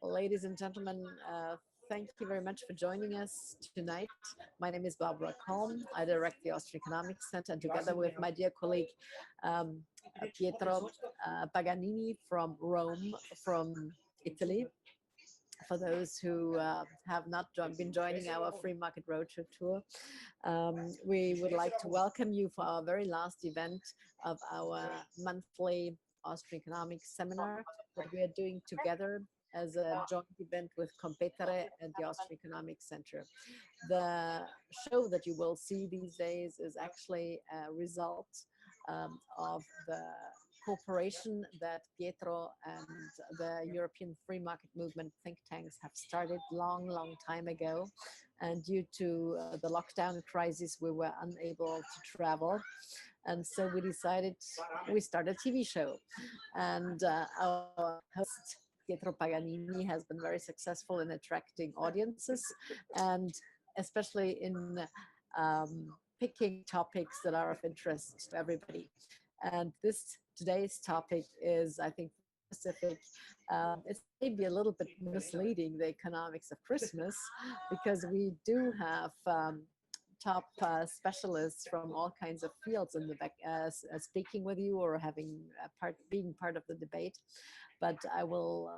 Ladies and gentlemen, thank you very much for joining us tonight. My name is Barbara Kolm. I direct the Austrian Economics Center, and together with my dear colleague um, Pietro Paganini from Rome, from Italy. For those who have not been joining our free market roadshow tour, we would like to welcome you for our very last event of our monthly Austrian Economics Seminar that we are doing together as a joint event with Competere and the Austrian Economics Center. The show that you will see these days is actually a result of the cooperation that Pietro and the European Free Market Movement think tanks have started long time ago. And due to the lockdown crisis, we were unable to travel. And so we started a TV show. And our host, Pietro Paganini, has been very successful in attracting audiences and especially in picking topics that are of interest to everybody. And today's topic is, I think, specific. It's maybe a little bit misleading, the economics of Christmas, because we do have top specialists from all kinds of fields in the back speaking with you or being part of the debate. But I will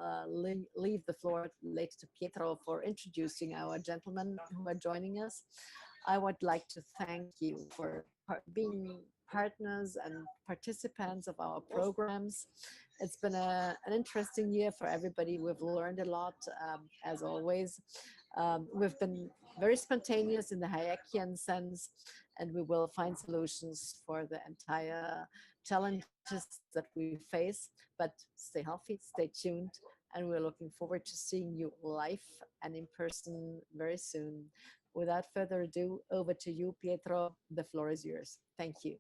leave the floor later to Pietro for introducing our gentlemen who are joining us. I would like to thank you for being partners and participants of our programs. It's been an interesting year for everybody. We've learned a lot, as always. We've been very spontaneous in the Hayekian sense, and we will find solutions for the entire challenges that we face. But stay healthy, stay tuned, and we're looking forward to seeing you live and in person very soon. Without further ado, over to you, Pietro. The floor is yours. Thank you.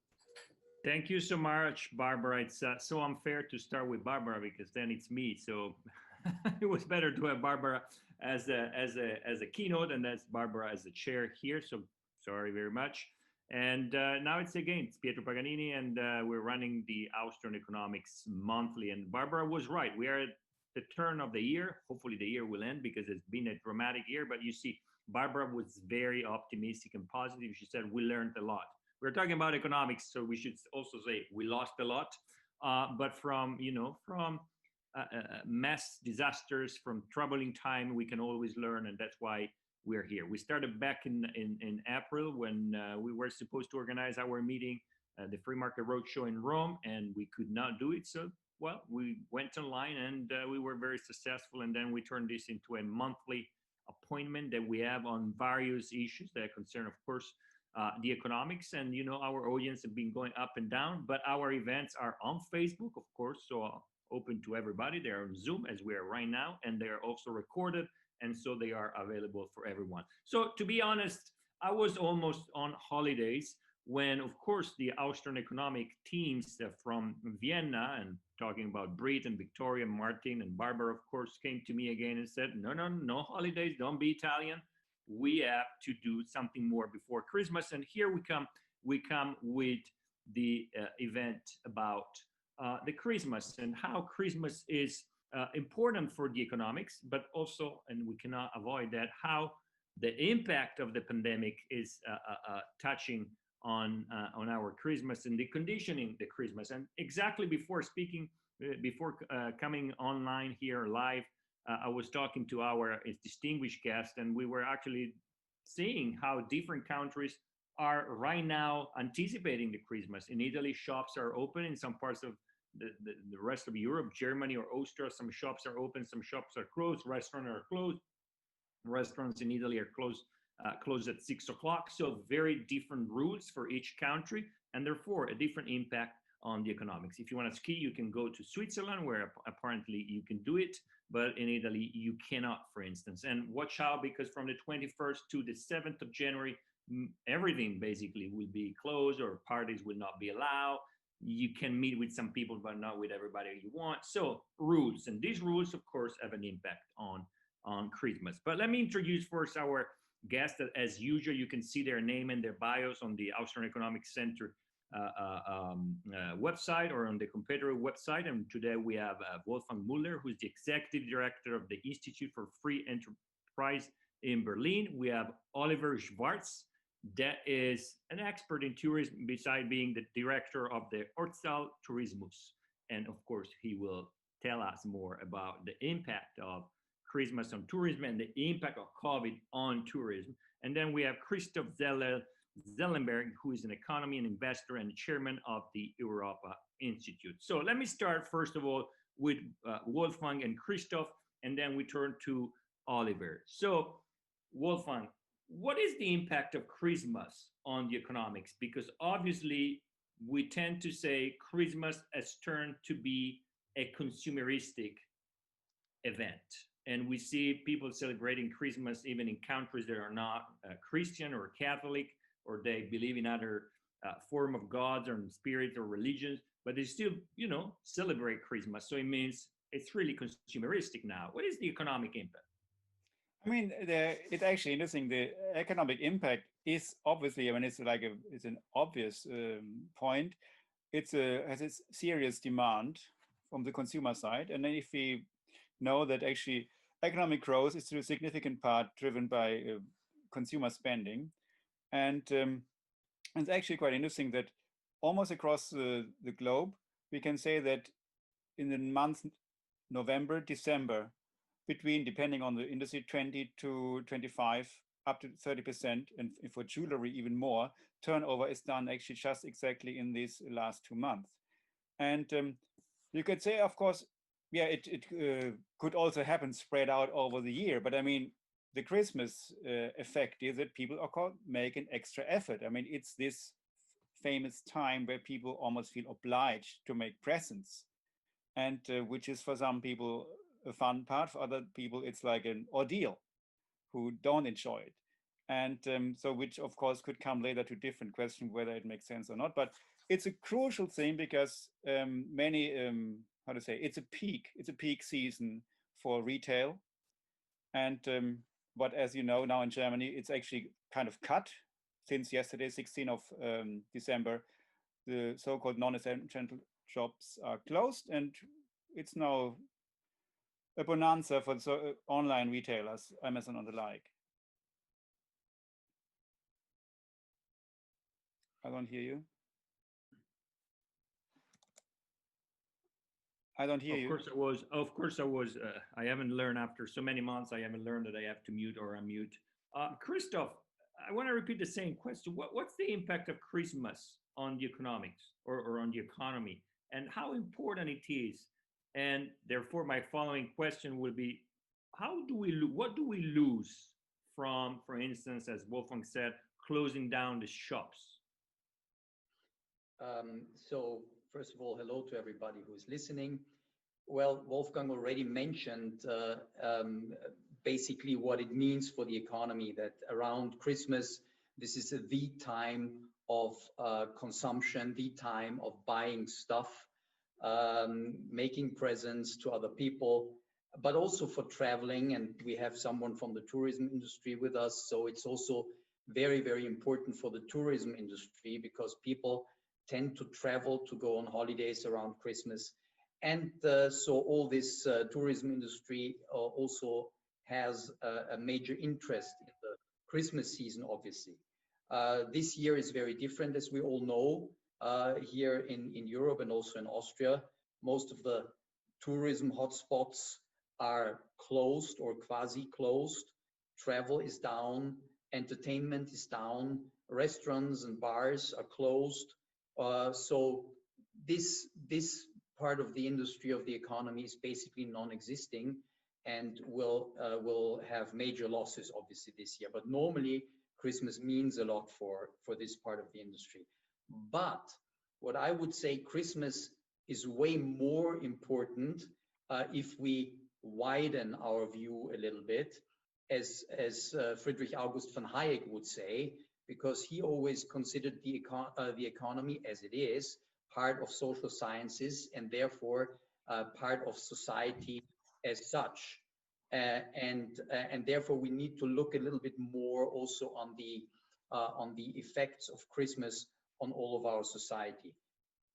Thank you so much, Barbara. It's so unfair to start with Barbara because then it's me. So it was better to have Barbara as a keynote and as Barbara as the chair here. So sorry very much. And now it's Pietro Paganini, and we're running the Austrian Economics Monthly. And Barbara was right. We are at the turn of the year. Hopefully the year will end because it's been a dramatic year. But you see, Barbara was very optimistic and positive. She said, we learned a lot. We're talking about economics, so we should also say we lost a lot. But from mass disasters, from troubling time, we can always learn, and that's why we're here. We started back in April when we were supposed to organize our meeting, the Free Market Roadshow in Rome, and we could not do it. So, well, we went online and we were very successful, and then we turned this into a monthly appointment that we have on various issues that concern, of course, the economics. And our audience have been going up and down, but our events are on Facebook, of course, so open to everybody. They're on Zoom as we are right now, and they're also recorded, and so they are available for everyone. So to be honest, I was almost on holidays when, of course, the Austrian economic teams from Vienna, and talking about Brit and Victoria, Martin and Barbara, of course, came to me again and said, no holidays, don't be Italian. We have to do something more before Christmas. And here we come with the event about the Christmas and how Christmas is important for the economics, but also, and we cannot avoid that, how the impact of the pandemic is touching on our Christmas and the conditioning the Christmas. And exactly before coming online here live, I was talking to our distinguished guest, and we were actually seeing how different countries are right now anticipating the Christmas. In Italy, shops are open. In some parts of the rest of Europe, Germany or Austria, some shops are open, some shops are closed, restaurants are closed. Restaurants in Italy are closed at 6 o'clock. So very different rules for each country, and therefore a different impact on the economics. If you want to ski, you can go to Switzerland, where apparently you can do it, but in Italy you cannot, for instance. And watch out, because from the 21st to the 7th of January, everything basically will be closed, or parties will not be allowed. You can meet with some people, but not with everybody you want. So rules, and these rules, of course, have an impact on Christmas. But let me introduce first our guests. As usual, you can see their name and their bios on the Austrian Economic Center website or on the competitor website. And today we have Wolfgang Müller, who's the executive director of the Institute for Free Enterprise in Berlin. We have Oliver Schwarz, that is an expert in tourism, besides being the director of the Ötztal Tourismus. And of course, he will tell us more about the impact of Christmas on tourism and the impact of COVID on tourism. And then we have Christof T.Zeller-Zellenberg, who is an economy and investor and chairman of the Europa Institute. So let me start, first of all, with Wolfgang and Christof, and then we turn to Oliver. So Wolfgang, what is the impact of Christmas on the economics? Because obviously we tend to say Christmas has turned to be a consumeristic event. And we see people celebrating Christmas even in countries that are not Christian or Catholic, or they believe in other form of gods or spirits or religions, but they still, celebrate Christmas. So it means it's really consumeristic now. What is the economic impact? I mean, it's actually interesting. The economic impact is obviously, I mean, it's an obvious point. It has a serious demand from the consumer side. And then if we know that actually economic growth is to a significant part driven by consumer spending. And it's actually quite interesting that almost across the globe, we can say that in the months November, December, depending on the industry, 20 to 25, up to 30%, and for jewelry even more, turnover is done actually just exactly in these last 2 months. And you could say, of course, yeah, it could also happen spread out over the year. But I mean, the Christmas effect is that people are making extra effort. I mean, it's this famous time where people almost feel obliged to make presents, and which is for some people a fun part. For other people, it's like an ordeal who don't enjoy it. And so which of course could come later to different question whether it makes sense or not. But it's a crucial thing because it's a peak season for retail. And but as you know, now in Germany, it's actually kind of cut since yesterday, 16th of December. The so-called non-essential shops are closed, and it's now a bonanza for online retailers, Amazon and the like. I don't hear you. I don't hear you. Of course I was. I haven't learned after so many months. I haven't learned that I have to mute or unmute. Christof, I want to repeat the same question. What's the impact of Christmas on the economics or on the economy, and how important it is? And therefore, my following question will be: what do we lose from, for instance, as Wolfgang said, closing down the shops? So first of all, hello to everybody who is listening. Well, Wolfgang already mentioned basically what it means for the economy, that around Christmas, this is the time of consumption, the time of buying stuff, making presents to other people, but also for traveling. And we have someone from the tourism industry with us. So it's also very, very important for the tourism industry because people tend to travel to go on holidays around Christmas. And so all this tourism industry also has a major interest in the Christmas season, obviously. This year is very different, as we all know, here in Europe and also in Austria. Most of the tourism hotspots are closed or quasi-closed. Travel is down, entertainment is down, restaurants and bars are closed. So this part of the industry of the economy is basically non-existing and will have major losses obviously this year. But normally Christmas means a lot for this part of the industry. But what I would say, Christmas is way more important if we widen our view a little bit, as Friedrich August von Hayek would say, because he always considered the economy as it is, part of social sciences, and therefore part of society as such. And therefore we need to look a little bit more also on the effects of Christmas on all of our society.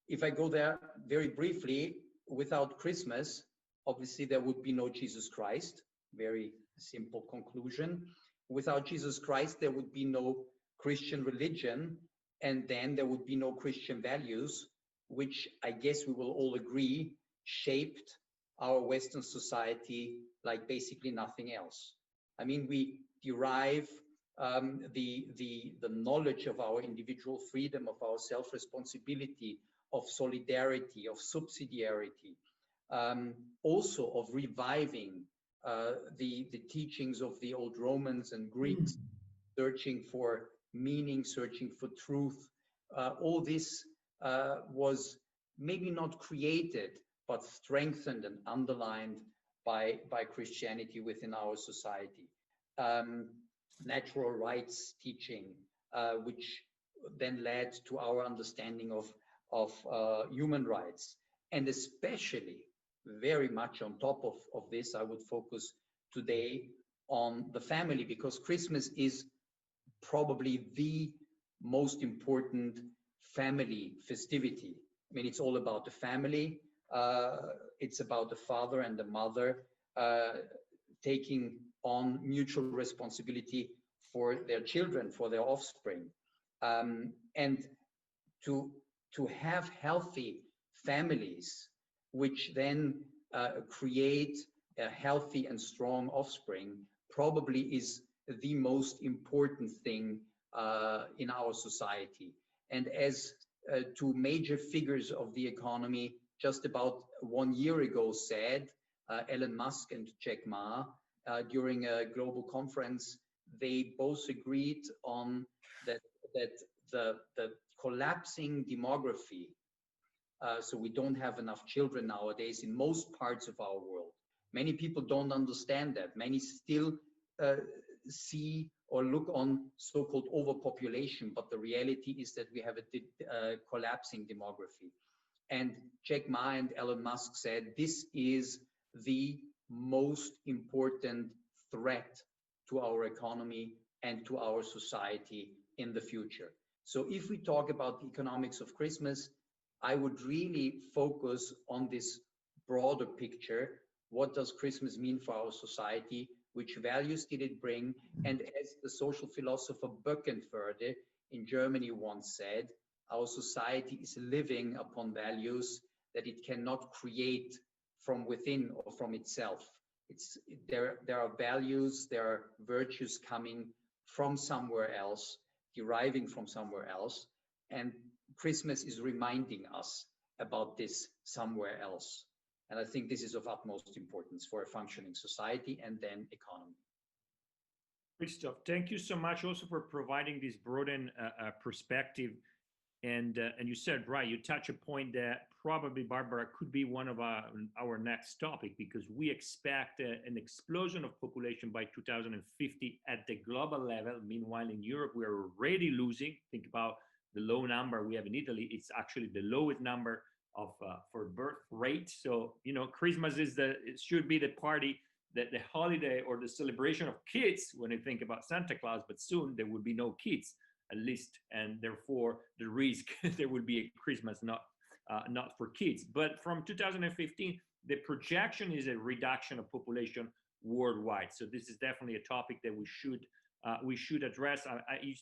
If I go there very briefly, without Christmas, obviously there would be no Jesus Christ. Very simple conclusion. Without Jesus Christ, there would be no Christian religion, and then there would be no Christian values, which I guess we will all agree shaped our Western society like basically nothing else. I mean, we derive the knowledge of our individual freedom, of our self-responsibility, of solidarity, of subsidiarity, also of reviving the teachings of the old Romans and Greeks, searching for meaning, searching for truth. All this was maybe not created, but strengthened and underlined by Christianity within our society. Natural rights teaching, which then led to our understanding of human rights. And especially, very much on top of this, I would focus today on the family, because Christmas is probably the most important family festivity. I mean, it's all about the family. It's about the father and the mother taking on mutual responsibility for their children, for their offspring. And to have healthy families, which then create a healthy and strong offspring, probably is the most important thing in our society. And as two major figures of the economy just about 1 year ago said, Elon Musk and Jack Ma, during a global conference, they both agreed on that the collapsing demography, so we don't have enough children nowadays in most parts of our world. Many people don't understand that. Many still see or look on so-called overpopulation, but the reality is that we have a collapsing demography. And Jack Ma and Elon Musk said this is the most important threat to our economy and to our society in the future. So if we talk about the economics of Christmas, I would really focus on this broader picture. What does Christmas mean for our society? Which values did it bring? And as the social philosopher Böckenförde in Germany once said, our society is living upon values that it cannot create from within or from itself. There are values, there are virtues coming from somewhere else, deriving from somewhere else. And Christmas is reminding us about this somewhere else. And I think this is of utmost importance for a functioning society and then economy. Christof, thank you so much also for providing this broadened perspective. And you said, right, you touch a point that probably, Barbara, could be one of our next topic, because we expect an explosion of population by 2050 at the global level. Meanwhile, in Europe, we are already losing. Think about the low number we have in Italy. It's actually the lowest number of for birth rate. So, you know, Christmas it should be the party, the holiday or the celebration of kids when you think about Santa Claus, but soon there will be no kids, at least, and therefore the risk there will be a Christmas not for kids. But from 2015, the projection is a reduction of population worldwide. So this is definitely a topic that we should address.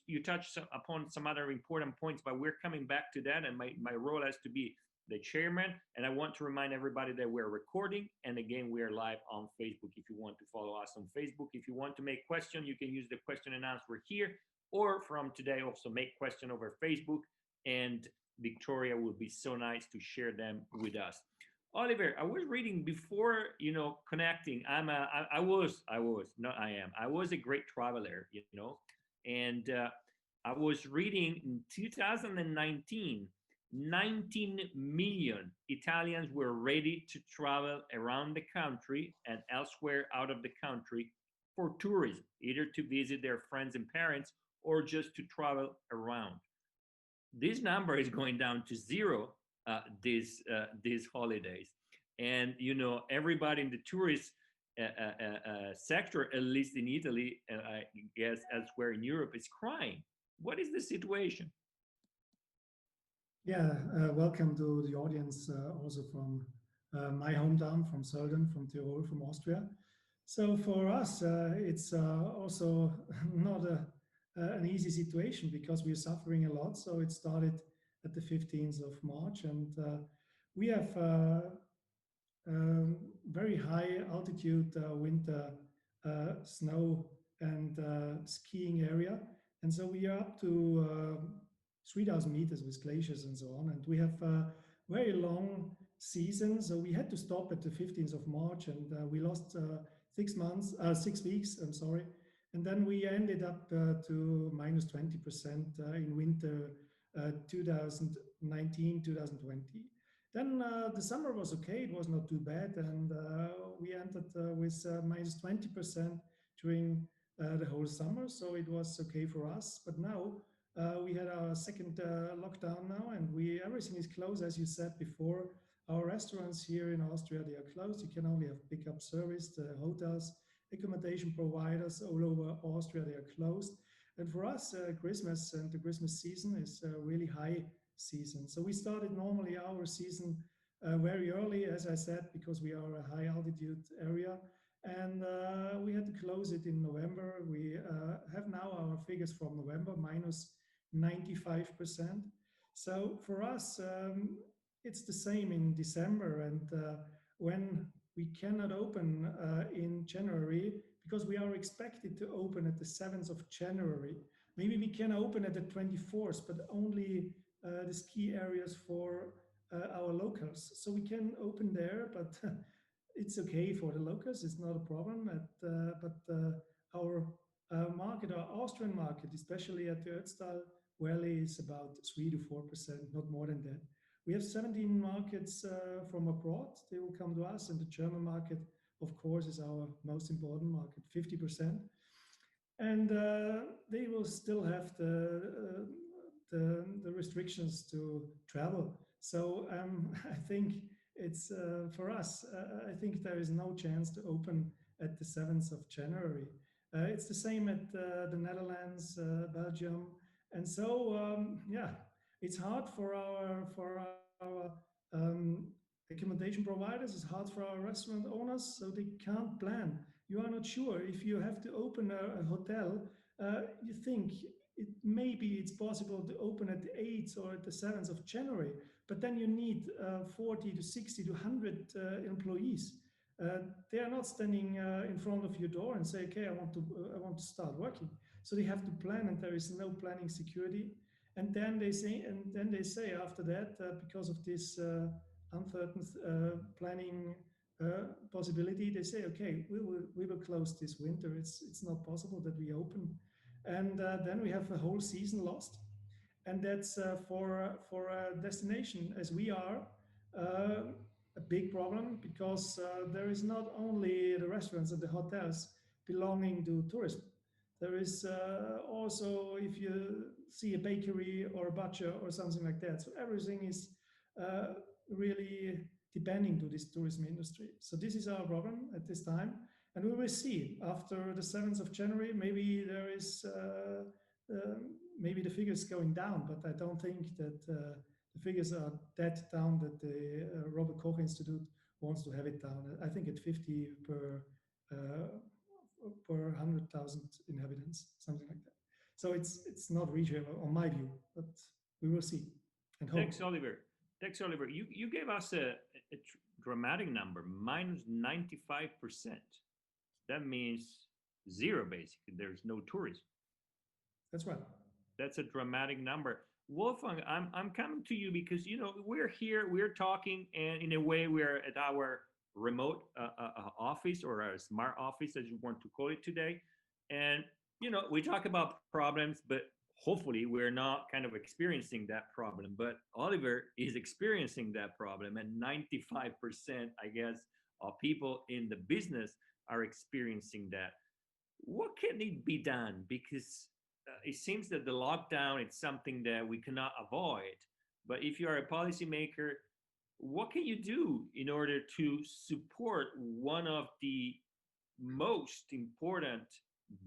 You touched upon some other important points, but we're coming back to that, and my role has to be the chairman. And I want to remind everybody that we're recording, and again, we are live on Facebook. If you want to follow us on Facebook, if you want to make question, you can use the question and answer here, or from today also make question over Facebook, and Victoria will be so nice to share them with us. Oliver, I was reading before, you know, connecting. I was a great traveler, you know, and I was reading in 2019, 19 million Italians were ready to travel around the country and elsewhere out of the country for tourism, either to visit their friends and parents or just to travel around. This number is going down to zero these holidays. And, you know, everybody in the tourist sector, at least in Italy, and I guess elsewhere in Europe, is crying. What is the situation? Yeah, welcome to the audience also from my hometown, from Sölden, from Tyrol, from Austria. So for us, it's also not an easy situation because we're suffering a lot. So it started at the 15th of March, and we have very high altitude winter snow and skiing area. And so we are up to 3,000 meters with glaciers and so on. And we have a very long season. So we had to stop at the 15th of March, and we lost 6 weeks, I'm sorry. And then we ended up to minus 20% in winter 2019, 2020. Then the summer was okay, it was not too bad, and we entered with minus 20% during the whole summer, so it was okay for us. But now we had our second lockdown now, and everything is closed, as you said before. Our restaurants here in Austria, they are closed. You can only have pickup service. The hotels, accommodation providers all over Austria, they are closed. And for us, Christmas and the Christmas season is a really high season. So we started normally our season very early, as I said, because we are a high altitude area, and we had to close it in November. We have now our figures from November, minus 95%. So for us, it's the same in December, and when we cannot open in January, because we are expected to open at the 7th of January. Maybe we can open at the 24th, but only the ski areas for our locals. So we can open there, but it's okay for the locals. It's not a problem. But our market, our Austrian market, especially at the Ötztal Valley, is about 3 to 4%, not more than that. We have 17 markets from abroad. They will come to us, and the German market, of course, is our most important market, 50%. And they will still have the restrictions to travel. So I think it's for us, I think there is no chance to open at the 7th of January. It's the same at the Netherlands, Belgium. And so, yeah, it's hard for our accommodation providers, it's hard for our restaurant owners, so they can't plan. You are not sure if you have to open a hotel, you think maybe it's possible to open at the 8th or at the 7th of January, but then you need 40 to 60 to 100 employees. They are not standing in front of your door and say, okay, I want to start working. So they have to plan, and there is no planning security. And then they say after that, because of this uncertain planning possibility, they say, okay, we will close this winter. It's not possible that we open. And then we have a whole season lost. And that's for a destination as we are, a big problem, because there is not only the restaurants and the hotels belonging to tourism. There is also, if you see a bakery or a butcher or something like that. So everything is really depending to this tourism industry. So this is our problem at this time. And we will see after the 7th of January, maybe there is, maybe the figures going down, but I don't think that the figures are that down that the Robert Koch Institute wants to have it down. I think at 50 per 100,000 inhabitants, something like that. So it's not reachable, on my view, but we will see. And hope. Thanks, Oliver. Thanks, Oliver. You gave us a dramatic number, minus 95%. That means zero, basically. There's no tourism. That's right. That's a dramatic number. Wolfgang, I'm coming to you because, you know, we're here, we're talking, and in a way we're at our remote office, or our smart office, as you want to call it today. And, you know, we talk about problems, but hopefully we're not kind of experiencing that problem. But Oliver is experiencing that problem, and 95%, I guess, of people in the business are experiencing that. What can it be done? Because it seems that the lockdown is something that we cannot avoid. But if you are a policymaker, what can you do in order to support one of the most important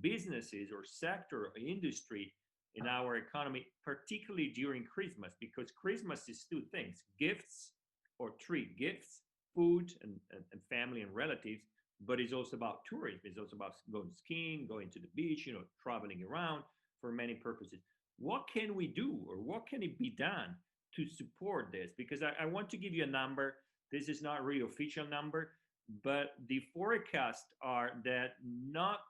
businesses or sector or industry in our economy, particularly during Christmas, because Christmas is two things: gifts, or three gifts, food and family and relatives, but it's also about tourism. It's also about going skiing, going to the beach, traveling around for many purposes. What can we do, or what can it be done to support this? Because I want to give you a number. This is not really official number, but the forecasts are that not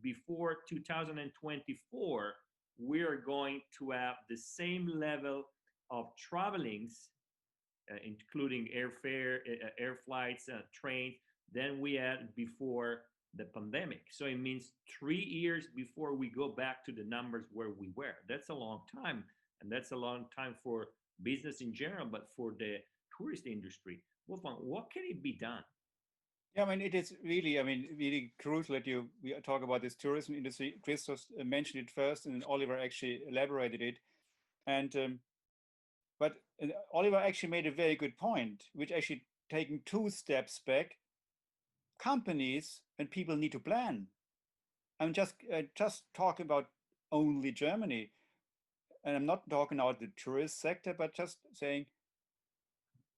before 2024, we are going to have the same level of travelings, including airfare, air flights, trains, than we had before the pandemic. So it means 3 years before we go back to the numbers where we were. That's a long time, and that's a long time for business in general, but for the tourist industry. Wolfgang, what can it be done? Yeah, I mean, it is really, really crucial that we talk about this tourism industry. Christof mentioned it first, and Oliver actually elaborated it. And but Oliver actually made a very good point, which actually taking 2 steps back, companies and people need to plan. I'm just talking about only Germany, and I'm not talking about the tourist sector, but just saying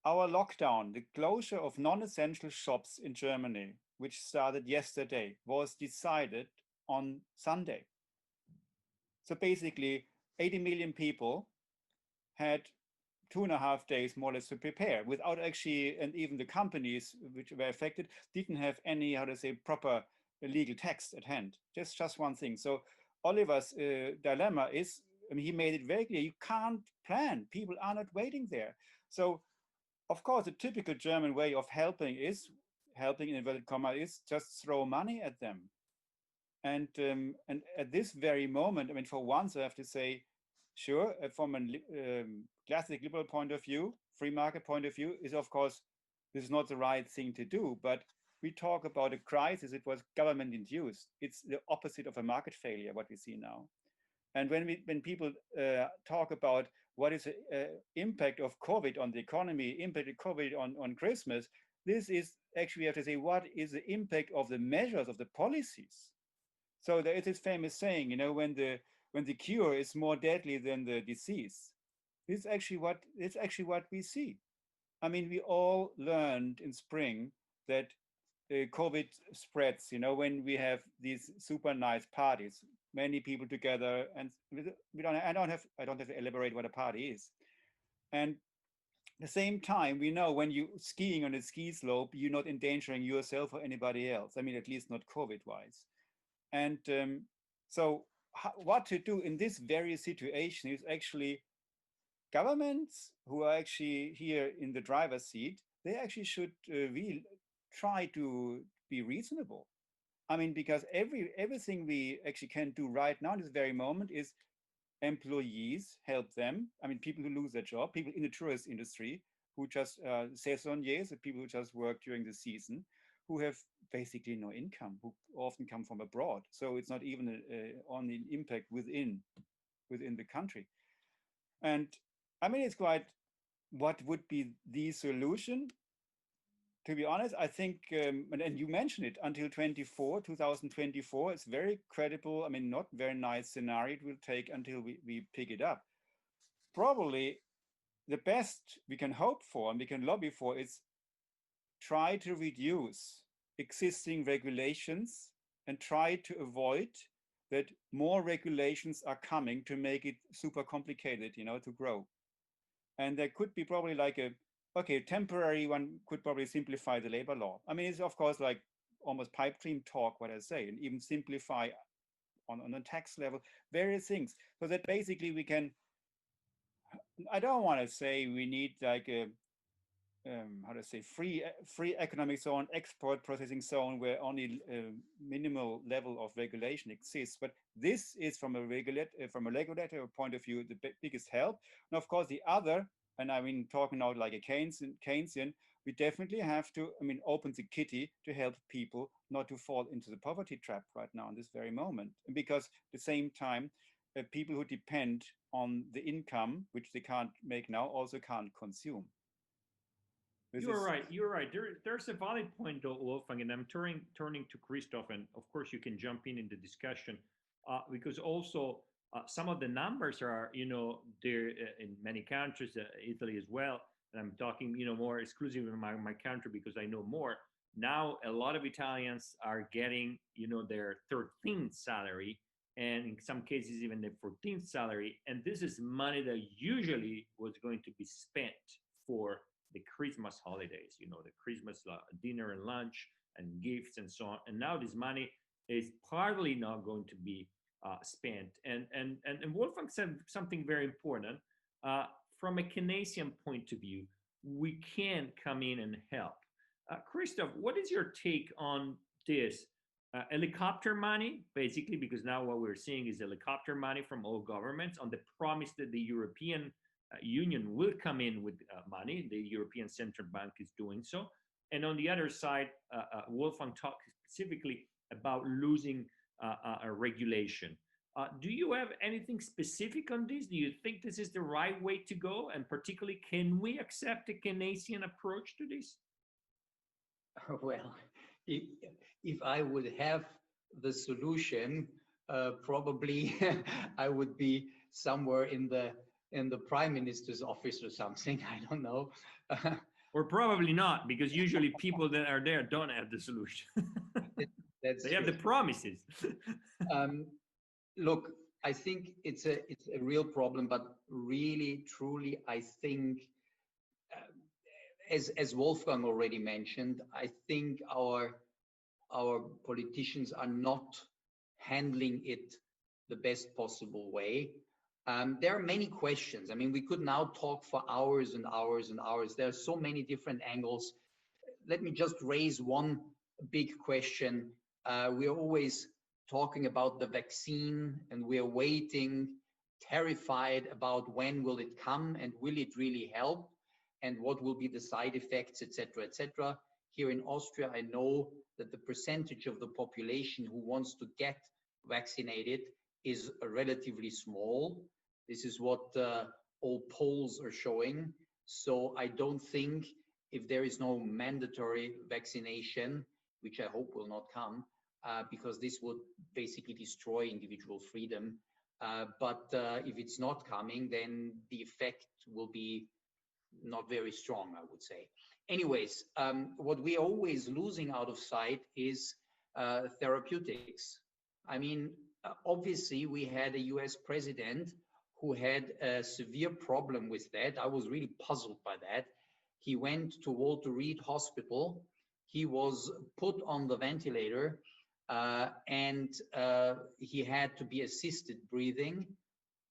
our lockdown, the closure of non-essential shops in Germany, which started yesterday, was decided on Sunday. So basically 80 million people had 2.5 days more or less to prepare without actually, and even the companies which were affected didn't have any, how to say, proper legal text at hand. Just one thing. So Oliver's dilemma is, he made it very clear, you can't plan. People are not waiting there. So of course, the typical German way of helping in inverted commas, is just throw money at them. And at this very moment, for once, I have to say, sure, from a classic liberal point of view, free market point of view, is of course, this is not the right thing to do. But we talk about a crisis, it was government induced. It's the opposite of a market failure, what we see now. And when people talk about what is the impact of COVID on the economy, impact of COVID on Christmas, this is actually, we have to say, what is the impact of the measures of the policies? So there is this famous saying, when the cure is more deadly than the disease. It's actually what we see. We all learned in spring that COVID spreads, when we have these super nice parties, many people together, and I don't have to elaborate what a party is. And at the same time, we know when you skiing on a ski slope, you're not endangering yourself or anybody else. At least not COVID-wise. And so what to do in this very situation is actually governments who are actually here in the driver's seat, they actually should really try to be reasonable. Because everything we actually can do right now in this very moment is employees, help them. People who lose their job, people in the tourist industry who just saisonniers, the people who just work during the season, who have basically no income, who often come from abroad. So it's not even on an impact within the country. And it's quite, what would be the solution? To be honest, I think, and you mentioned it, until 2024, it's very credible. Not very nice scenario it will take until we pick it up. Probably the best we can hope for and we can lobby for is try to reduce existing regulations and try to avoid that more regulations are coming to make it super complicated, to grow. And there could be probably like temporary one could probably simplify the labor law. It's of course like almost pipe dream talk, what I say, and even simplify on a tax level, various things, so that basically we can, I don't want to say we need like a, free economic zone, export processing zone where only a minimal level of regulation exists. But this is from a regulatory point of view, the biggest help. And of course the other, and talking out like a Keynesian, we definitely have to, open the kitty to help people not to fall into the poverty trap right now in this very moment. And because at the same time, people who depend on the income, which they can't make now, also can't consume. You're right. There's a valid point, though, Wolfgang, and I'm turning to Christof, and of course you can jump in the discussion, because also some of the numbers are, there in many countries, Italy as well. And I'm talking, more exclusively in my country because I know more. Now, a lot of Italians are getting, their 13th salary, and in some cases, even the 14th salary. And this is money that usually was going to be spent for the Christmas holidays, the Christmas dinner and lunch and gifts and so on. And now this money is partly not going to be spent. And Wolfgang said something very important. From a Keynesian point of view, we can come in and help. Christof, what is your take on this? Helicopter money, basically, because now what we're seeing is helicopter money from all governments on the promise that the European Union will come in with money. The European Central Bank is doing so. And on the other side, Wolfgang talked specifically about losing a regulation. Do you have anything specific on this? Do you think this is the right way to go? And particularly, can we accept a Keynesian approach to this? Well, if I would have the solution, probably I would be somewhere in the Prime Minister's office or something. I don't know. Or probably not, because usually people that are there don't have the solution. They have the promises. Look, I think it's a real problem, but really, truly, I think, as Wolfgang already mentioned, I think our politicians are not handling it the best possible way. There are many questions. I mean, we could now talk for hours and hours and hours. There are so many different angles. Let me just raise one big question. We are always talking about the vaccine, and we are waiting, terrified about when will it come and will it really help and what will be the side effects, etc., etc. Here in Austria, I know that the percentage of the population who wants to get vaccinated is relatively small. This is what all polls are showing. So I don't think, if there is no mandatory vaccination, which I hope will not come, because this would basically destroy individual freedom. But if it's not coming, then the effect will be not very strong, I would say. Anyways, what we are always losing out of sight is therapeutics. I mean, obviously, we had a US president who had a severe problem with that. I was really puzzled by that. He went to Walter Reed Hospital. He was put on the ventilator, and he had to be assisted breathing.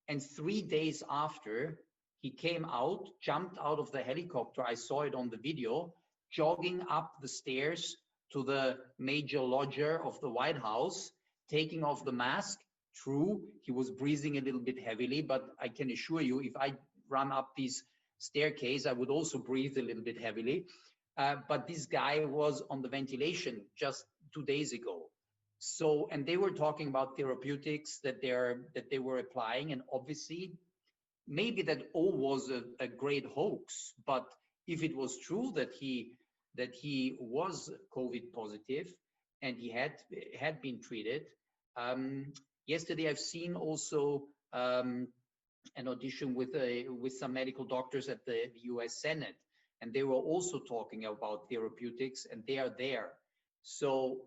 And 3 days after, he came out, jumped out of the helicopter. I saw it on the video, jogging up the stairs to the major lodger of the White House, taking off the mask. True, he was breathing a little bit heavily, but I can assure you, if I run up this staircase, I would also breathe a little bit heavily. But this guy was on the ventilation just 2 days ago. So, and they were talking about therapeutics that they were applying, and obviously, maybe that all was a great hoax. But if it was true that he was COVID positive and he had been treated, yesterday I've seen also an audition with some medical doctors at the US Senate, and they were also talking about therapeutics, and they are there. So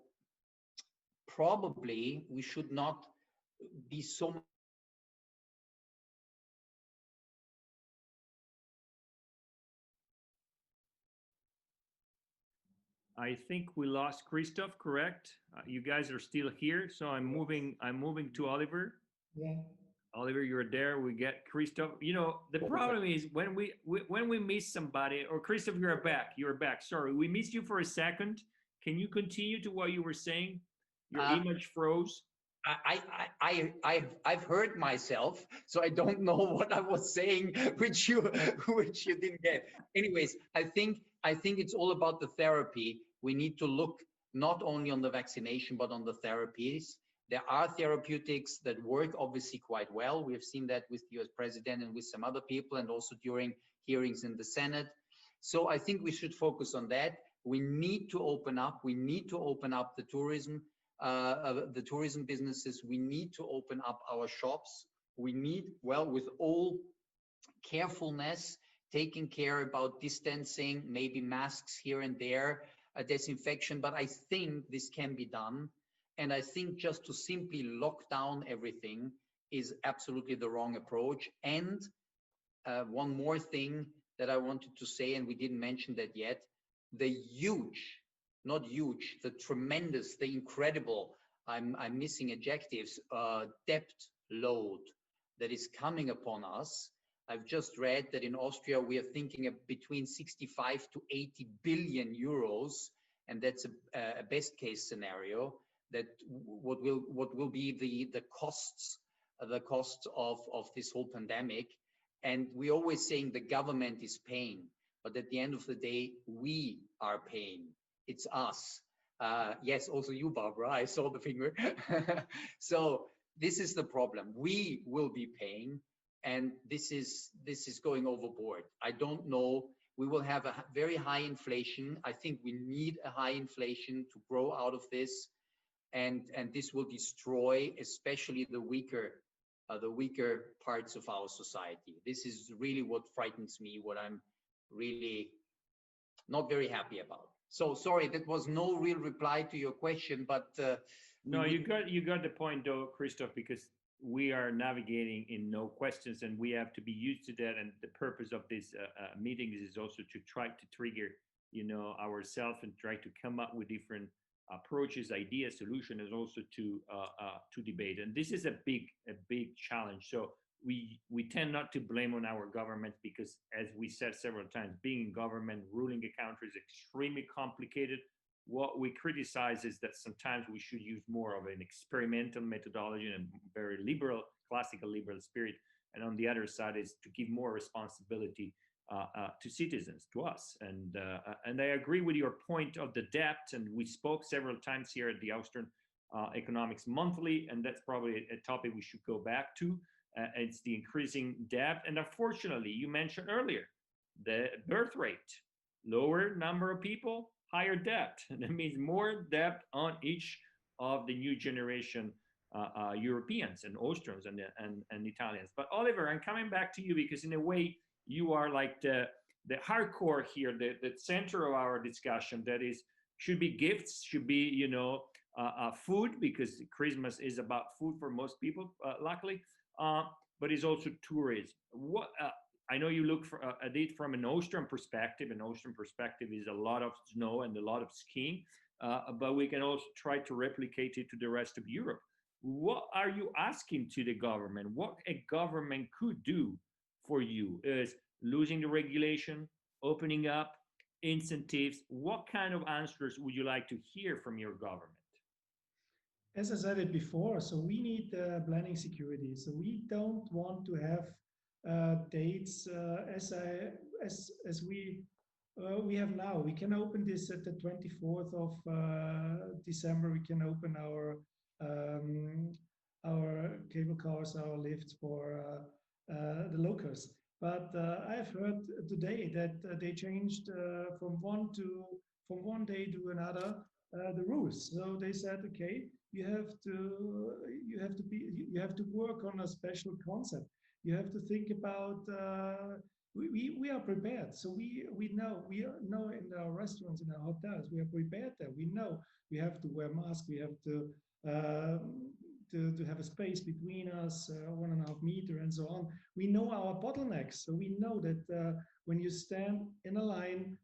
probably we should not be so I think we lost Christof, correct? You guys are still here, so I'm moving to Oliver. Yeah. Oliver, you're there. We get Christof. You know, the problem is when we miss somebody, or Christof, you're back. You're back. Sorry, we missed you for a second. Can you continue to what you were saying? Your image froze. I've heard myself, so I don't know what I was saying, which you didn't get. Anyways, I think it's all about the therapy. We need to look not only on the vaccination, but on the therapies. There are therapeutics that work obviously quite well. We have seen that with the US president and with some other people, and also during hearings in the Senate. So I think we should focus on that. We need to open up. We need to open up the tourism businesses. We need to open up our shops. We need, well, with all carefulness, taking care about distancing, maybe masks here and there, a disinfection, but I think this can be done. And I think just to simply lock down everything is absolutely the wrong approach. And one more thing that I wanted to say, and we didn't mention that yet, the huge, not huge, the tremendous, the incredible, I'm missing adjectives, debt load that is coming upon us. I've just read that in Austria we are thinking of between 65 to 80 billion euros, and that's a best case scenario. That what will be the costs of this whole pandemic. And we're always saying the government is paying, but at the end of the day, we are paying. It's us. Yes, also you, Barbara. I saw the finger. So this is the problem. We will be paying. And this is going overboard. I don't know. We will have a very high inflation. I think we need a high inflation to grow out of this, and this will destroy especially the weaker parts of our society. This is really what frightens me. What I'm really not very happy about. So sorry, that was no real reply to your question, but no, you got the point though, Christof, because we are navigating in no questions, and we have to be used to that. And the purpose of this meetings is also to try to trigger, ourselves and try to come up with different approaches, ideas, solutions, and also to debate. And this is a big challenge. So we tend not to blame on our government because, as we said several times, being in government, ruling a country is extremely complicated. What we criticize is that sometimes we should use more of an experimental methodology and very liberal, classical liberal spirit. And on the other side is to give more responsibility to citizens, to us. And I agree with your point of the debt. And we spoke several times here at the Austrian Economics Monthly, and that's probably a topic we should go back to. It's the increasing debt. And unfortunately, you mentioned earlier, the birth rate, lower number of people, higher debt. And that means more debt on each of the new generation Europeans and Austrians and Italians. But Oliver, I'm coming back to you because in a way, you are like the hardcore here, the center of our discussion. That is, should be gifts, should be, food, because Christmas is about food for most people, luckily, but it's also tourism. I know you look at it from an Austrian perspective. An Austrian perspective is a lot of snow and a lot of skiing, but we can also try to replicate it to the rest of Europe. What are you asking to the government? What a government could do for you is losing the regulation, opening up, incentives. What kind of answers would you like to hear from your government? As I said it before, so we need planning security. So we don't want to have dates as we have now. We can open this at the 24th of December. We can open our cable cars, our lifts for the locals. But I have heard today that they changed from one day to another the rules. So they said, okay, you have to work on a special concept. You have to think about. We are prepared. So we know in our restaurants, in our hotels, we are prepared there. We know we have to wear masks. We have to have a space between us, 1.5 meters, and so on. We know our bottlenecks. So we know that when you stand in a line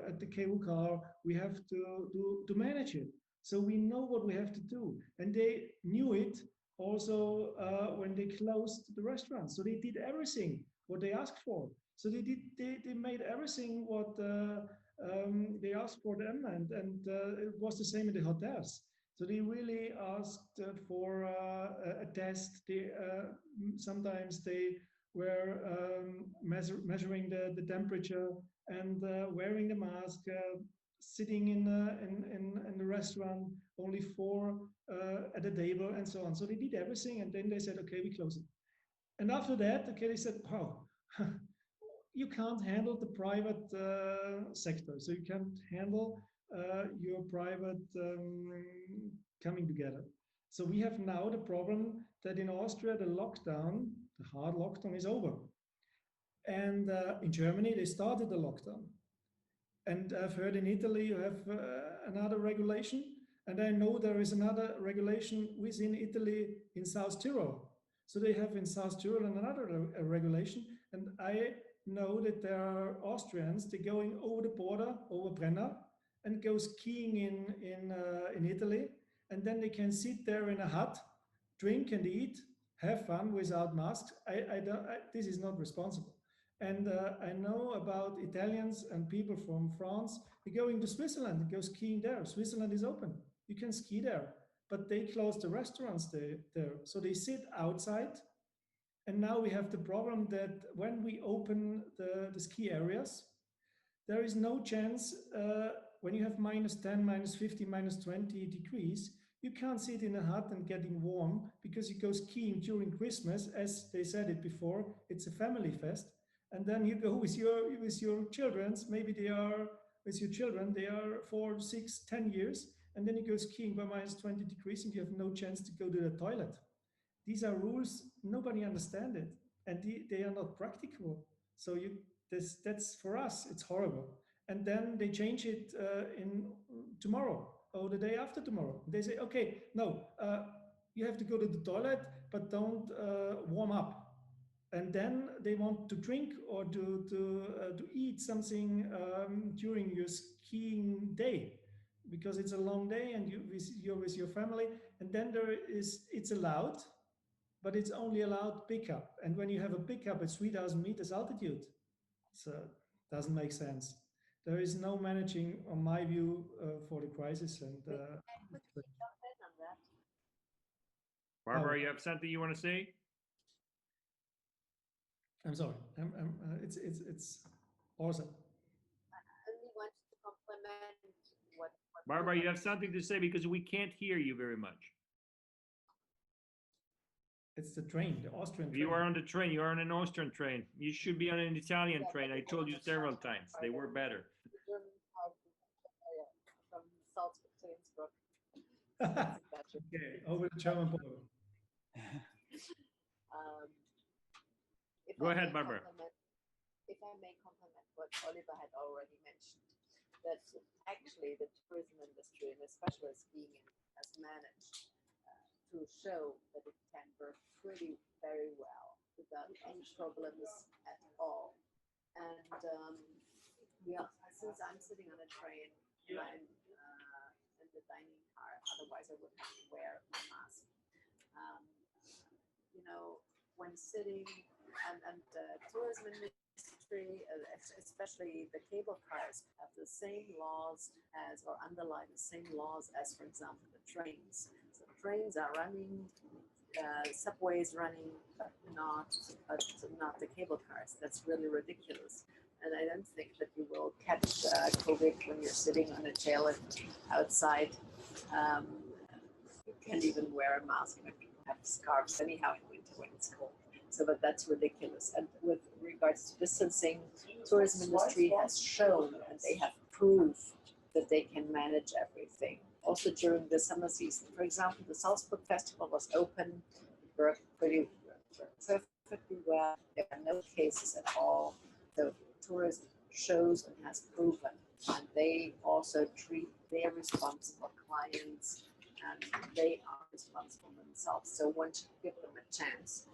at the cable car, we have to manage it. So we know what we have to do. And they knew it also when they closed the restaurants. So they did everything what they asked for. So they made everything what they asked for them, and it was the same in the hotels. So they really asked for a test. Sometimes they were measuring the temperature and wearing the mask, sitting in the restaurant, only 4 at a table, and so on. So they did everything, and then they said, okay, we close it. And after that, okay, they said, oh, you can't handle the private sector, so you can't handle your private coming together. So we have now the problem that in Austria, the lockdown, the hard lockdown is over. And in Germany, they started the lockdown. And I've heard in Italy you have another regulation. And I know there is another regulation within Italy in South Tyrol. So they have in South Tyrol another regulation. And I know that there are Austrians, they're going over the border, over Brenner, and go skiing in Italy. And then they can sit there in a hut, drink and eat, have fun without masks. This is not responsible. And I know about Italians and people from France, they're going to Switzerland and go skiing there. Switzerland is open. You can ski there. But they closed the restaurants there. So they sit outside. And now we have the problem that when we open the ski areas, there is no chance when you have -10, -50, -20 degrees, you can't sit in a hut and getting warm because you go skiing during Christmas, as they said it before, it's a family fest. And then you go with your children, maybe they are with your children, they are 4, 6, 10 years, and then you go skiing by -20 degrees and you have no chance to go to the toilet. These are rules, nobody understands it, and they are not practicable. So that's for us, it's horrible. And then they change it in tomorrow or the day after tomorrow. They say, okay, no, you have to go to the toilet, but don't warm up. And then they want to drink or to eat something during your skiing day, because it's a long day and you're with your family. And then it's allowed, but it's only allowed pickup. And when you have a pickup at 3,000 meters altitude, so it doesn't make sense. There is no managing, on my view, for the crisis. And Barbara, you have something you want to say? I'm sorry. It's awesome. I only want to compliment what Barbara, you have something to say because we can't hear you very much. It's the train, the Austrian train. You are on the train. You are on an Austrian train. You should be on an Italian train. I told you several times. They were better. From Salzburg to Innsbruck. Okay, over the German border. Go ahead, Barbara. If I may compliment what Oliver had already mentioned, that actually the tourism industry, and especially skiing, has managed to show that it can work pretty very well without any problems at all. And since I'm sitting on a train, I'm in the dining car, otherwise I would have to wear a mask. When sitting and the tourism industry, especially the cable cars, have the same laws as, or underlie the same laws as, for example, the trains. So trains are running, subways running, but not the cable cars. That's really ridiculous. And I don't think that you will catch COVID when you're sitting on a chairlift outside. You can't even wear a mask when people have scarves anyhow in winter when it's cold. So, but that's ridiculous. And with regards to distancing, tourism industry has shown and they have proved that they can manage everything. Also during the summer season, for example, the Salzburg Festival was open, worked perfectly well. There are no cases at all. The tourism shows and has proven, and they also treat their responsible clients, and they are responsible themselves. So one should give them a chance.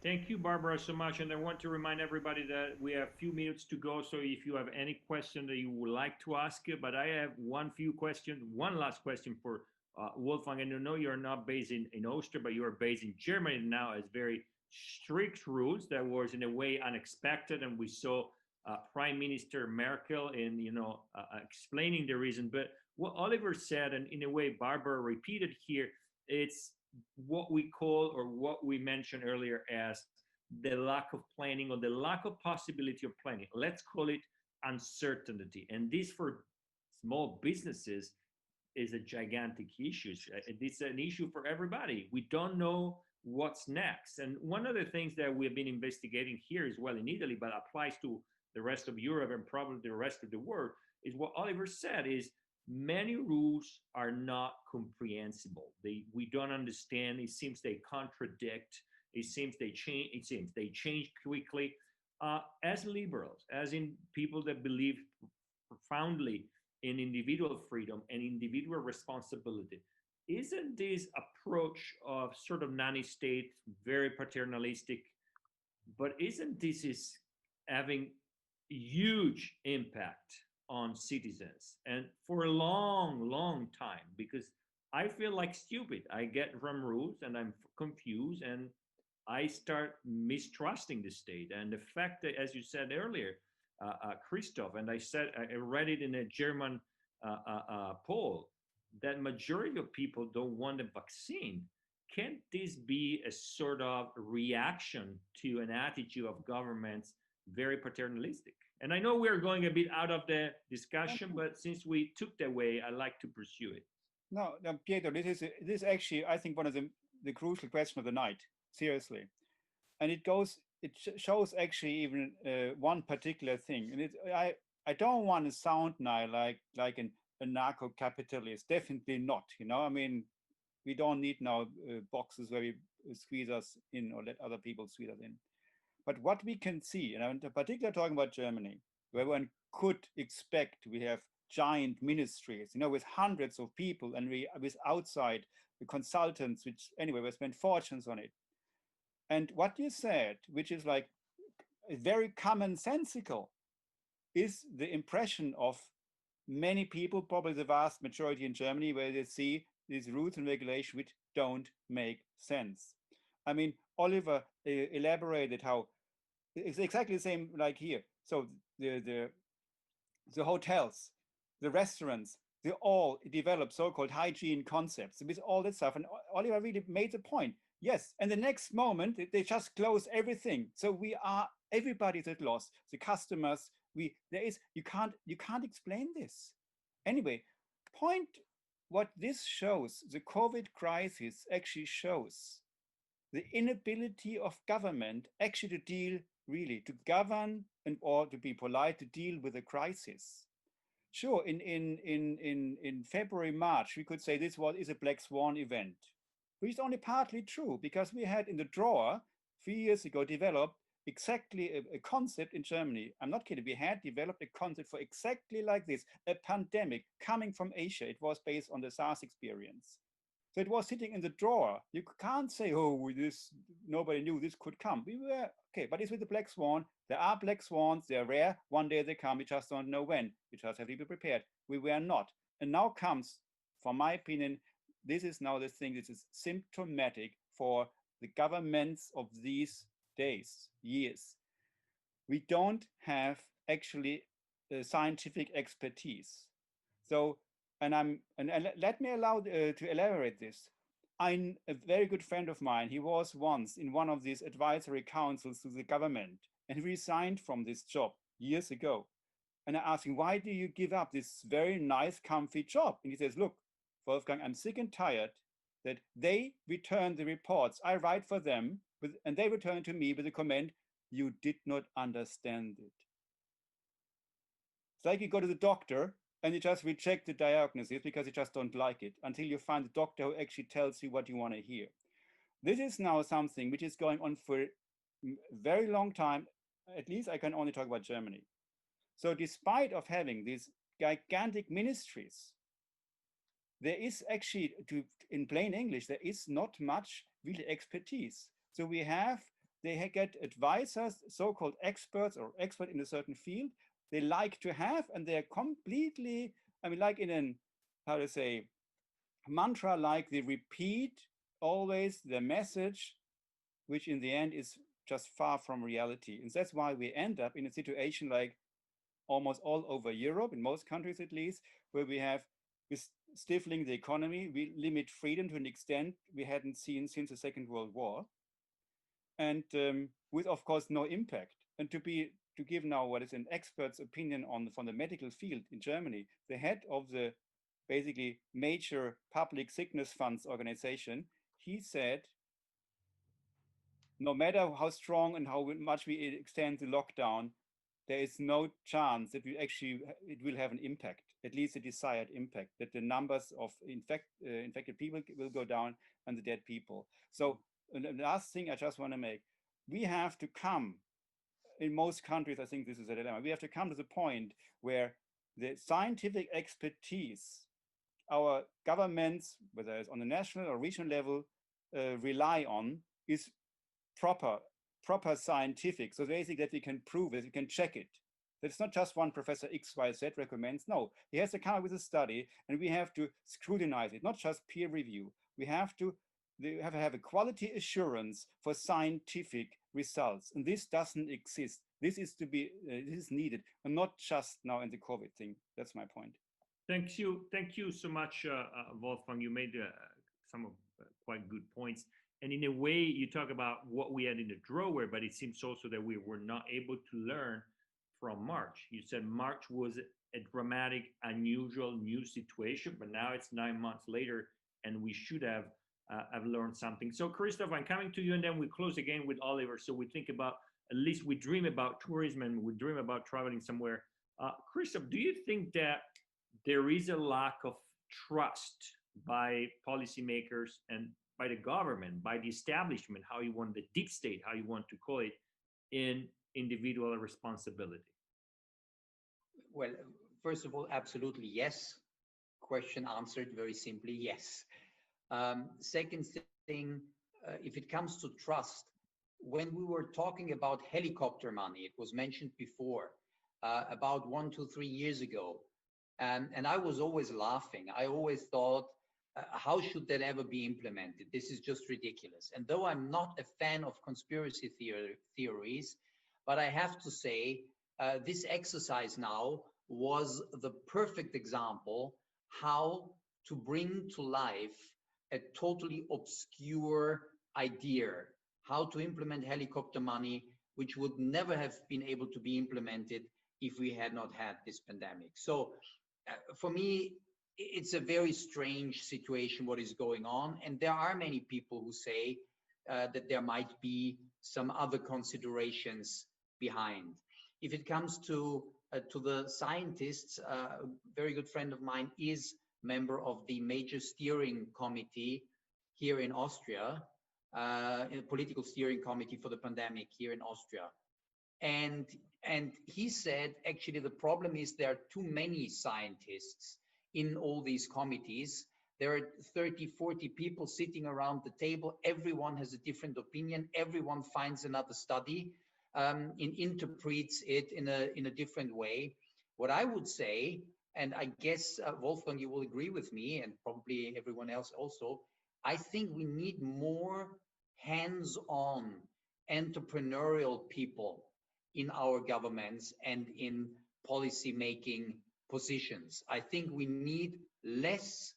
Thank you, Barbara, so much. And I want to remind everybody that we have a few minutes to go. So if you have any question that you would like to ask, but I have one last question for Wolfgang. And I know you're not based in Austria, but you are based in Germany now. As very strict rules that was in a way unexpected. And we saw Prime Minister Merkel explaining the reason. But what Oliver said, and in a way Barbara repeated here, it's what we call, or what we mentioned earlier, as the lack of planning or the lack of possibility of planning. Let's call it uncertainty. And this for small businesses is a gigantic issue. It's an issue for everybody. We don't know what's next. And one of the things that we've been investigating here as well in Italy, but applies to the rest of Europe and probably the rest of the world, is what Oliver said, is many rules are not comprehensible. We don't understand. It seems they contradict. It seems they change. It seems they change quickly. As liberals, as in people that believe profoundly in individual freedom and individual responsibility, isn't this approach of sort of nanny state very paternalistic? But isn't this is having huge impact on citizens and for a long, long time? Because I feel like stupid. I get from rules and I'm confused and I start mistrusting the state. And the fact that, as you said earlier, Christoph, and I read it in a German poll, that majority of people don't want a vaccine. Can't this be a sort of reaction to an attitude of governments very paternalistic? And I know we're going a bit out of the discussion, but since we took that way, I like to pursue it. No, no, Pietro, this is actually, I think, one of the crucial question of the night. Seriously, and it shows actually even one particular thing, and I don't want to sound now like a narco-capitalist. Definitely not. I mean, we don't need now boxes where we squeeze us in or let other people squeeze us in. But what we can see, and I'm in particular talking about Germany, where one could expect we have giant ministries, with hundreds of people, and with outside the consultants, which anyway we spend fortunes on it. And what you said, which is like very commonsensical, is the impression of many people, probably the vast majority in Germany, where they see these rules and regulations which don't make sense. I mean, Oliver elaborated how it's exactly the same like here. So the hotels, the restaurants, they all develop so-called hygiene concepts with all that stuff. And Oliver really made the point. Yes, and the next moment they just close everything. So everybody's at loss. The customers, you can't explain this. Anyway, what this shows, the COVID crisis actually shows the inability of government actually to deal, really, to govern and or to be polite, to deal with a crisis. Sure, in February, March, we could say this is a black swan event. Which is only partly true, because we had in the drawer 3 years ago developed exactly a concept in Germany. I'm not kidding. We had developed a concept for exactly like this, a pandemic coming from Asia. It was based on the SARS experience. So it was sitting in the drawer. You can't say, oh, nobody knew this could come. We were, okay, but it's with the black swan. There are black swans, they're rare. One day they come, we just don't know when. We just have to be prepared. We were not. And now comes, from my opinion, this is now the thing. This is symptomatic for the governments of these days, years. We don't have actually scientific expertise. So, and let me allow to elaborate this. I'm a very good friend of mine. He was once in one of these advisory councils to the government, and he resigned from this job years ago. And I asked him, why do you give up this very nice, comfy job? And he says, look, Wolfgang, I'm sick and tired that they return the reports I write for them, and they return to me with a comment, you did not understand it. It's like you go to the doctor and you just reject the diagnosis because you just don't like it until you find the doctor who actually tells you what you want to hear. This is now something which is going on for a very long time. At least I can only talk about Germany. So despite of having these gigantic ministries, there is actually, in plain English, there is not much really expertise. So they get advisors, so-called experts or expert in a certain field, they like to have, and they're completely, I mean, like in an, how to say, mantra, like they repeat always the message, which in the end is just far from reality. And that's why we end up in a situation like almost all over Europe, in most countries at least, where we have with stifling the economy, we limit freedom to an extent we hadn't seen since the Second World War, and with, of course, no impact. And to give now what is an expert's opinion from the medical field in Germany, the head of the basically major public sickness funds organization, he said, no matter how strong and how much we extend the lockdown, there is no chance that it will have an impact, at least a desired impact, that the numbers of infected people will go down and the dead people. So the last thing I just want to make, we have to come, in most countries, I think this is a dilemma, we have to come to the point where the scientific expertise our governments, whether it's on the national or regional level, rely on is proper scientific. So basically that we can prove it, we can check it. It's not just one Professor XYZ recommends. No, he has to come up with a study and we have to scrutinize it, not just peer review. We have to have a quality assurance for scientific results. And this doesn't exist. This is this is needed, and not just now in the COVID thing. That's my point. Thank you so much, Wolfgang. You made some of quite good points. And in a way, you talk about what we had in the drawer, but it seems also that we were not able to learn from March. You said March was a dramatic, unusual, new situation, but now it's 9 months later, and we should have learned something. So, Christof, I'm coming to you, and then we close again with Oliver. So we think about, at least we dream about tourism, and we dream about traveling somewhere. Christof, do you think that there is a lack of trust by policymakers and by the government, by the establishment, how you want, the deep state, how you want to call it, in individual responsibility? Well, first of all, absolutely yes. Question answered very simply, yes. Second thing, if it comes to trust, when we were talking about helicopter money, it was mentioned before, about 1, 2, 3 years ago. And I was always laughing. I always thought, how should that ever be implemented? This is just ridiculous. And though I'm not a fan of conspiracy theories, but I have to say, this exercise now was the perfect example how to bring to life a totally obscure idea, how to implement helicopter money, which would never have been able to be implemented if we had not had this pandemic. So for me, it's a very strange situation what is going on. And there are many people who say that there might be some other considerations behind. If it comes to the scientists, a very good friend of mine is member of the major steering committee here in Austria, in the political steering committee for the pandemic here in Austria. And he said, actually, the problem is there are too many scientists in all these committees. There are 30, 40 people sitting around the table. Everyone has a different opinion. Everyone finds another study and interprets it in a different way. What I would say, and I guess, Wolfgang, you will agree with me, and probably everyone else also, I think we need more hands-on entrepreneurial people in our governments and in policy-making positions. I think we need less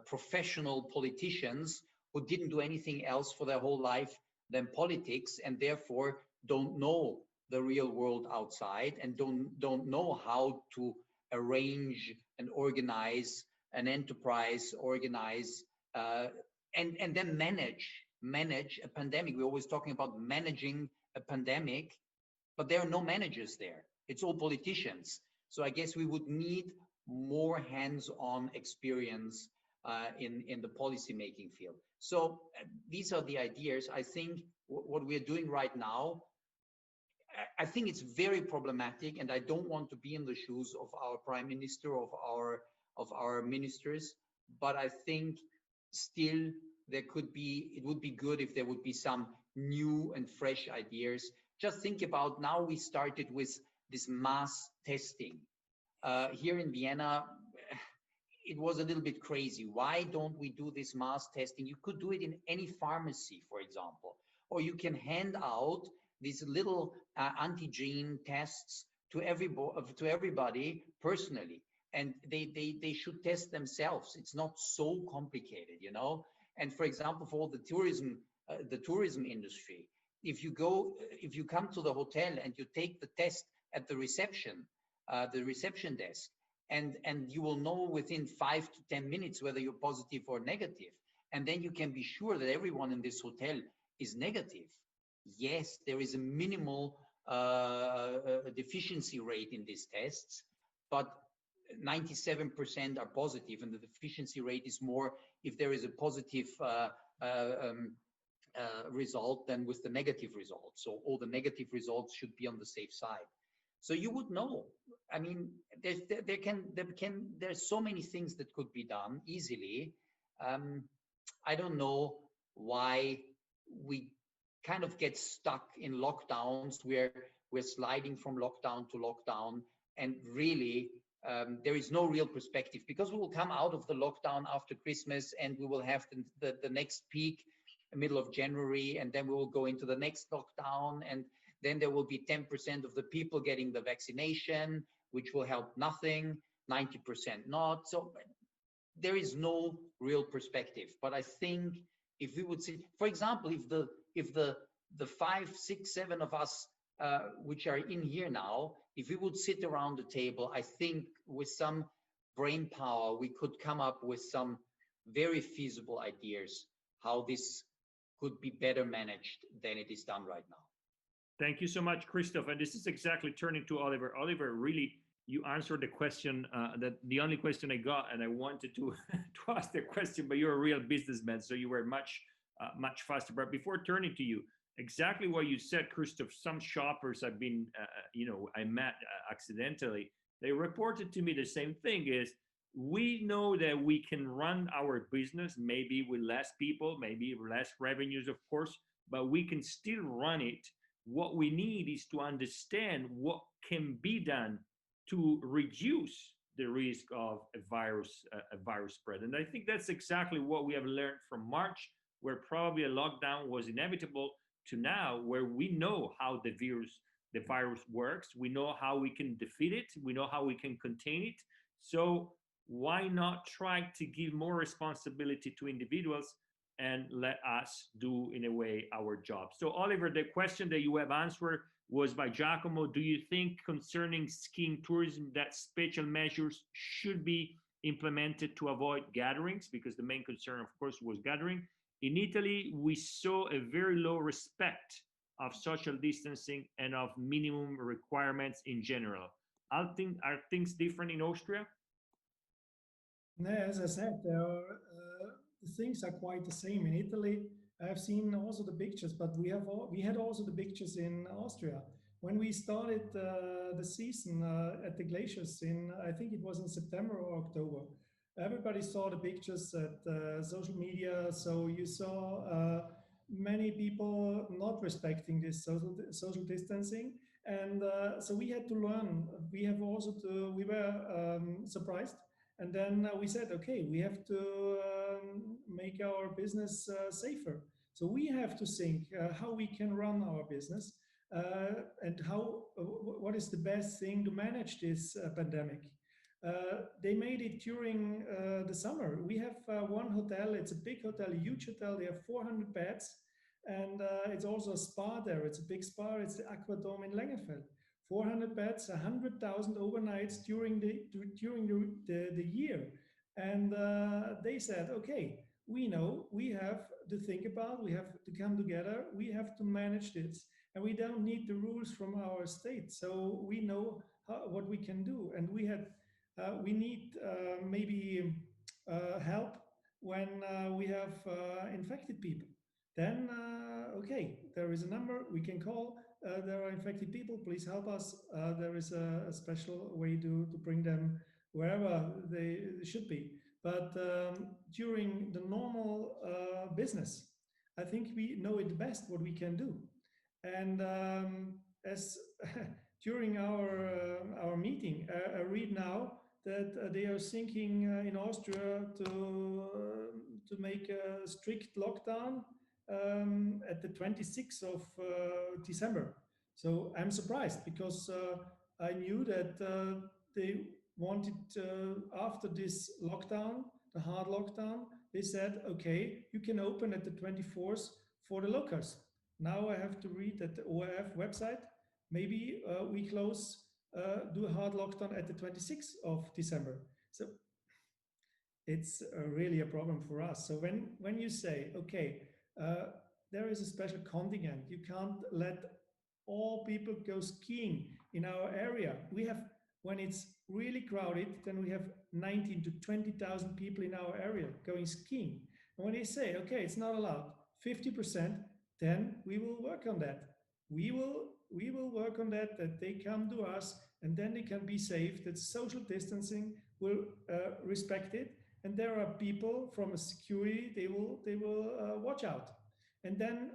professional politicians who didn't do anything else for their whole life than politics, and therefore don't know the real world outside and don't know how to arrange and organize an enterprise, and then manage a pandemic. We're always talking about managing a pandemic, but there are no managers there. It's all politicians. So I guess we would need more hands-on experience in the policy-making field. So these are the ideas. I think what we're doing right now, I think it's very problematic, and I don't want to be in the shoes of our prime minister, of our ministers, but I think still it would be good if there would be some new and fresh ideas. Just think about, now we started with this mass testing. Here in Vienna, it was a little bit crazy. Why don't we do this mass testing? You could do it in any pharmacy, for example, or you can hand out these little antigen tests to everybody personally, and they should test themselves. It's not so complicated, you know. And for example, for the tourism industry, if you come to the hotel and you take the test at the reception desk, and you will know within 5 to 10 minutes whether you're positive or negative, and then you can be sure that everyone in this hotel is negative. Yes, there is a minimal deficiency rate in these tests, but 97% are positive, and the deficiency rate is more if there is a positive result than with the negative result. So all the negative results should be on the safe side. So you would know. I mean, there's so many things that could be done easily. I don't know why we kind of get stuck in lockdowns where we're sliding from lockdown to lockdown, and really there is no real perspective, because we will come out of the lockdown after Christmas and we will have the next peak middle of January, and then we will go into the next lockdown, and then there will be 10% of the people getting the vaccination, which will help nothing, 90% not. So there is no real perspective. But I think if we would see, for example, if the 5, 6, 7 of us which are in here now, if we would sit around the table, I think with some brain power, we could come up with some very feasible ideas how this could be better managed than it is done right now. Thank you so much, Christof. And this is exactly turning to Oliver. Oliver, really, you answered the question, that the only question I got, and I wanted to, to ask the question, but you're a real businessman, so you were much faster. But before turning to you, exactly what you said, Christof, some shoppers I've been, I met accidentally, they reported to me the same thing is, we know that we can run our business, maybe with less people, maybe less revenues, of course, but we can still run it. What we need is to understand what can be done to reduce the risk of a virus spread. And I think that's exactly what we have learned from March, where probably a lockdown was inevitable, to now, where we know how the virus works, we know how we can defeat it, we know how we can contain it. So why not try to give more responsibility to individuals and let us do, in a way, our job? So Oliver, the question that you have answered was by Giacomo. Do you think concerning skiing tourism that special measures should be implemented to avoid gatherings? Because the main concern, of course, was gathering. In Italy, we saw a very low respect of social distancing and of minimum requirements in general. Are things different in Austria? No, as I said, things are quite the same in Italy. I've seen also the pictures, but we had also the pictures in Austria. When we started the season at the glaciers I think it was in September or October, everybody saw the pictures at social media. So you saw many people not respecting this social distancing. And so we had to learn. We were surprised. And then we said, okay, we have to make our business safer. So we have to think how we can run our business and what is the best thing to manage this pandemic. They made it during the summer. We have one hotel, it's a big hotel, a huge hotel. They have 400 beds, and it's also a spa there. It's a big spa. It's the Aquadome in Lengenfeld. 400 beds, 100,000 overnights during the year. And they said, okay, we know we have to think about, we have to come together, we have to manage this, and we don't need the rules from our state. So we know what we can do. And we need maybe help when we have infected people. Then, okay, there is a number we can call. There are infected people, please help us. There is a special way to bring them wherever they should be. But during the normal business, I think we know it best what we can do. And as during our meeting, I read now that they are thinking in Austria to make a strict lockdown at the 26th of December. So I'm surprised because I knew that they wanted after this lockdown, the hard lockdown, they said, okay, you can open at the 24th for the locals. Now I have to read at the ORF website, maybe we close, do a hard lockdown at the 26th of December. So it's really a problem for us. So when you say, okay, there is a special contingent, you can't let all people go skiing in our area. We have, when it's really crowded, then we have 19 to 20,000 people in our area going skiing. And when they say, okay, it's not allowed, 50%, then we will work on that. We will work on that they come to us, and then they can be safe, that social distancing will respect it. And there are people from a security, they will watch out. And then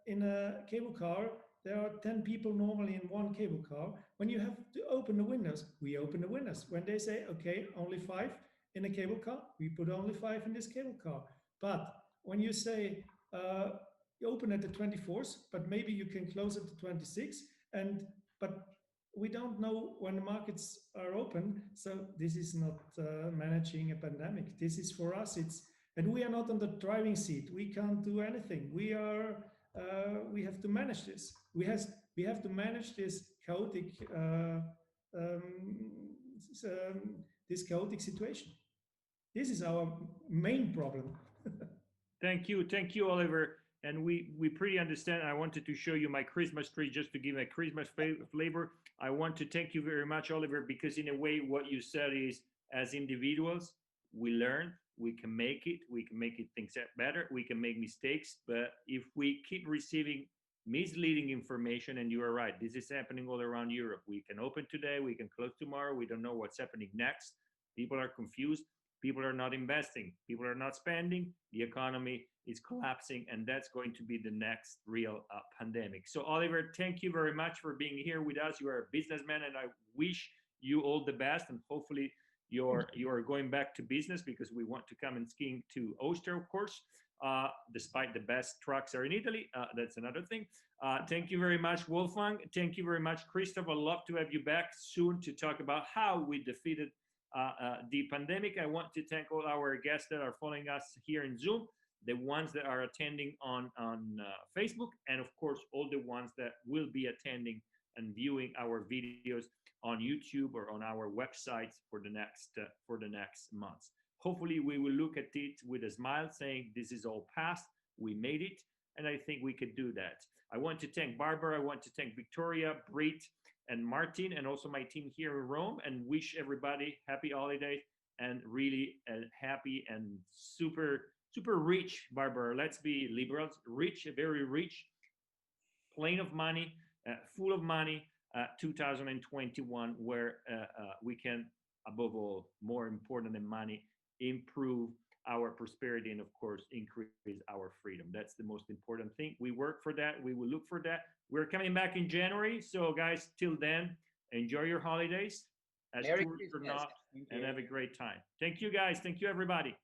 in a cable car, there are 10 people normally in one cable car. When you have to open the windows, we open the windows. When they say, okay, only 5 in a cable car, we put only 5 in this cable car. But when you say, you open at the 24th, but maybe you can close at the 26th, but we don't know when the markets are open. So this is not managing a pandemic. This is for us, and we are not on the driving seat. We can't do anything. We have to manage this. We have to manage this chaotic situation. This is our main problem. Thank you, Oliver. And we pretty understand. I wanted to show you my Christmas tree just to give a Christmas flavor. I want to thank you very much, Oliver, because in a way, what you said is, as individuals, we learn, we can make it things better, we can make mistakes. But if we keep receiving misleading information, and you are right, this is happening all around Europe. We can open today, we can close tomorrow. We don't know what's happening next. People are confused. People are not investing. People are not spending. The economy is collapsing, and that's going to be the next real pandemic. So, Oliver, thank you very much for being here with us. You are a businessman, and I wish you all the best. And hopefully, you're going back to business, because we want to come and skiing to Austria, of course. Despite the best trucks are in Italy, that's another thing. Thank you very much, Wolfgang. Thank you very much, Christof. I'd love to have you back soon to talk about how we defeated the pandemic. I want to thank all our guests that are following us here in Zoom, the ones that are attending on Facebook, and of course all the ones that will be attending and viewing our videos on YouTube or on our websites for the next months. Hopefully we will look at it with a smile, saying this is all past, we made it, and I think we could do that. I want to thank Barbara, I want to thank Victoria, Brit, and Martin, and also my team here in Rome, and wish everybody happy holidays and really happy and super rich, Barbara. Let's be liberals, rich, very rich, plain of money, full of money, 2021, where we can, above all, more important than money, improve our prosperity and, of course, increase our freedom. That's the most important thing. We work for that. We will look for that. We're coming back in January. So, guys, till then, enjoy your holidays, as tourists or not, and have a great time. Thank you, guys. Thank you, everybody.